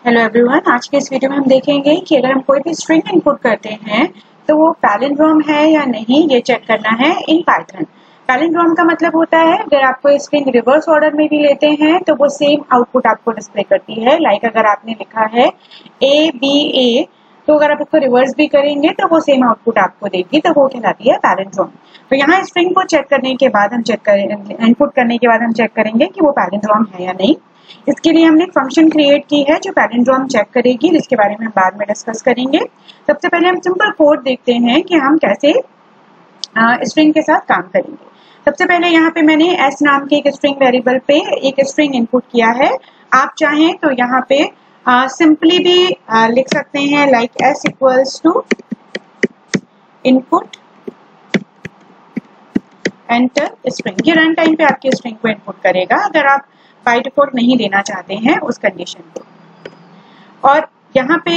Hello everyone, आज के इस वीडियो में हम देखेंगे कि अगर हम कोई भी स्ट्रिंग इनपुट करते हैं तो वो पैलिंड्रोम है या नहीं, ये चेक करना है इन पाइथन। पैलिंड्रोम का मतलब होता है अगर आप कोई स्ट्रिंग रिवर्स ऑर्डर में भी लेते हैं तो वो सेम आउटपुट आपको डिस्प्ले करती है। लाइक अगर आपने लिखा है ABA, तो अगर आप उसको रिवर्स भी करेंगे तो वो सेम आउटपुट आपको देगी, तो वो कहलाती है पैलिंड्रोम। तो यहाँ स्ट्रिंग को चेक करने के बाद हम इनपुट करने के बाद हम चेक करेंगे कि वो पैलिंड्रोम है या नहीं। इसके लिए हमने एक फंक्शन क्रिएट की है जो पैलिंड्रोम चेक करेगी, जिसके बारे में हम बाद में डिस्कस करेंगे। सबसे पहले हम सिंपल कोड देखते हैं कि हम कैसे स्ट्रिंग के साथ काम करेंगे। सबसे पहले यहाँ पे मैंने s नाम के एक स्ट्रिंग वेरिएबल पे एक स्ट्रिंग इनपुट किया है। आप चाहें तो यहाँ पे सिंपली भी लिख सकते हैं, like s equals to input enter string. ये रन टाइम पे आपके स्ट्रिंग को इनपुट करेगा अगर आप बाय डिफॉल्ट नहीं देना चाहते हैं उस कंडीशन को। और यहाँ पे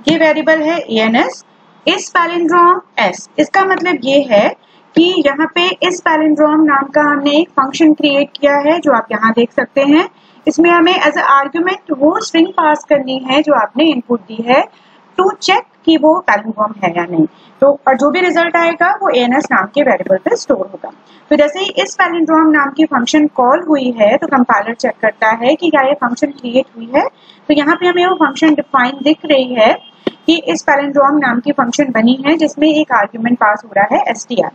ये वेरिएबल है ans इस पैलिंड्रोम s। इसका मतलब ये है कि यहाँ पे इस पैलिंड्रोम नाम का हमने एक फंक्शन क्रिएट किया है जो आप यहाँ देख सकते हैं। इसमें हमें एज अ आर्ग्यूमेंट वो स्ट्रिंग पास करनी है जो आपने इनपुट दी है टू चेक कि वो पैलिंड्रोम है या नहीं। तो और जो भी रिजल्ट आएगा वो ans नाम के वेरिएबल पे स्टोर होगा। तो जैसे ही इस पैलिंड्रोम नाम की फंक्शन कॉल हुई है तो कंपाइलर चेक करता है कि क्या ये फंक्शन क्रिएट हुई है। तो यहाँ पे हमें वो फंक्शन डिफाइन दिख रही है कि इस पैलिंड्रोम नाम की फंक्शन बनी है जिसमें एक आर्ग्यूमेंट पास हो रहा है str।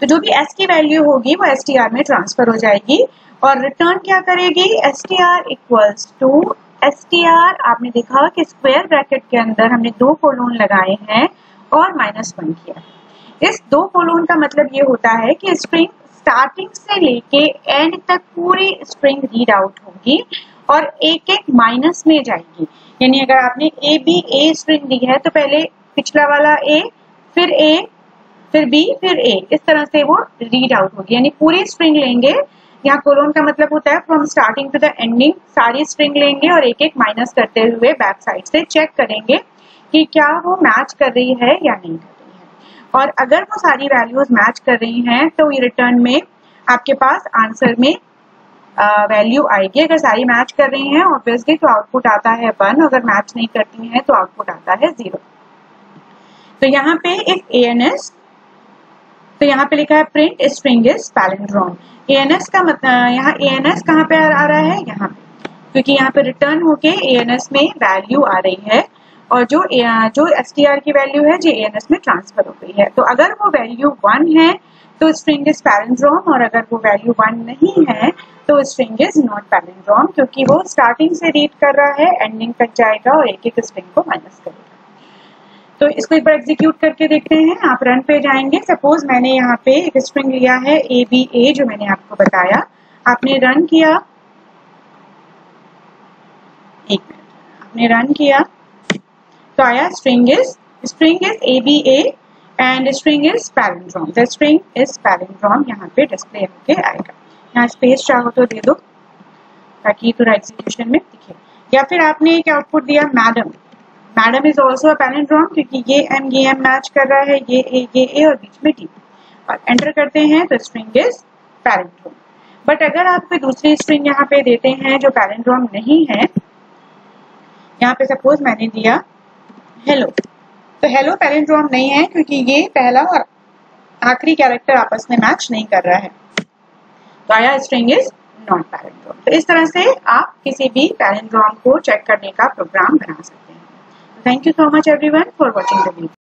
तो जो भी s की वैल्यू होगी वो str में ट्रांसफर हो जाएगी और रिटर्न क्या करेगी, str इक्वल्स टू str। आपने देखा कि स्क्वायर ब्रैकेट के अंदर हमने 2 कोलोन लगाए हैं और -1 किया है। इस 2 कोलोन का मतलब ये होता है कि स्ट्रिंग स्टार्टिंग से लेके एंड तक पूरी स्ट्रिंग रीड आउट होगी और एक एक माइनस में जाएगी। यानी अगर आपने A स्ट्रिंग दी है तो पहले पिछला वाला A, फिर A, फिर B, फिर A, इस तरह से वो रीड आउट होगी। यानी पूरी स्ट्रिंग लेंगे, यहाँ कोलोन का मतलब होता है from starting to the ending, सारी स्ट्रिंग लेंगे और एक एक माइनस करते हुए बैक साइड से चेक करेंगे कि क्या वो मैच कर रही है या नहीं कर रही है। और अगर वो सारी वैल्यूज मैच कर रही हैं तो ये रिटर्न में आपके पास आंसर में वैल्यू आएगी। अगर सारी मैच कर रही हैं ऑब्वियसली तो आउटपुट आता है 1, अगर मैच नहीं करती हैं तो आउटपुट आता है 0। तो यहाँ पे एक ans, तो यहाँ पे लिखा है print string is palindrome. ans का मतलब यहाँ ans कहाँ पे आ रहा है, यहाँ पे, क्योंकि यहाँ पे रिटर्न होके ans में वैल्यू आ रही है और जो str की वैल्यू है जो ans में ट्रांसफर हो गई है। तो अगर वो वैल्यू 1 है तो स्ट्रिंग इज पैलिंड्रोम और अगर वो वैल्यू 1 नहीं है तो स्ट्रिंग इज नॉट पैलिंड्रोम, क्योंकि वो स्टार्टिंग से रीड कर रहा है, एंडिंग तक जाएगा और एक एक स्ट्रिंग को माइनस करेगा। तो इसको एक बार एग्जीक्यूट करके देखते हैं। आप रन पे जाएंगे। सपोज मैंने यहाँ पे एक स्ट्रिंग लिया है ABA जो मैंने आपको बताया, आपने रन किया, एक मिनट, आपने रन किया तो आया string is ABA and string is palindrome. The string is palindrome यहाँ पे डिस्प्ले होके आएगा। यहाँ स्पेस चाहो तो दे दो ताकि थोड़ा एग्जीक्यूशन में दिखे। या फिर आपने एक आउटपुट दिया मैडम इज ऑल्सो पैलिंड्रोम, क्योंकि ये M मैच कर रहा है, ये A और बीच में D, और एंटर करते हैं तो स्ट्रिंग इज पैलिंड्रोम। बट अगर आप कोई दूसरी स्ट्रिंग यहाँ पे देते हैं जो पैलिंड्रोम नहीं है, यहाँ पे सपोज मैंने दिया हेलो, तो हेलो पैलिंड्रोम नहीं है क्योंकि ये पहला और आखिरी कैरेक्टर आपस में मैच नहीं कर रहा है, तो आया स्ट्रिंग इज नॉट पैलिंड्रोम। तो इस तरह से आप किसी भी पैलिंड्रोम को चेक करने का प्रोग्राम बना सकते हैं। Thank you so much everyone for watching the video.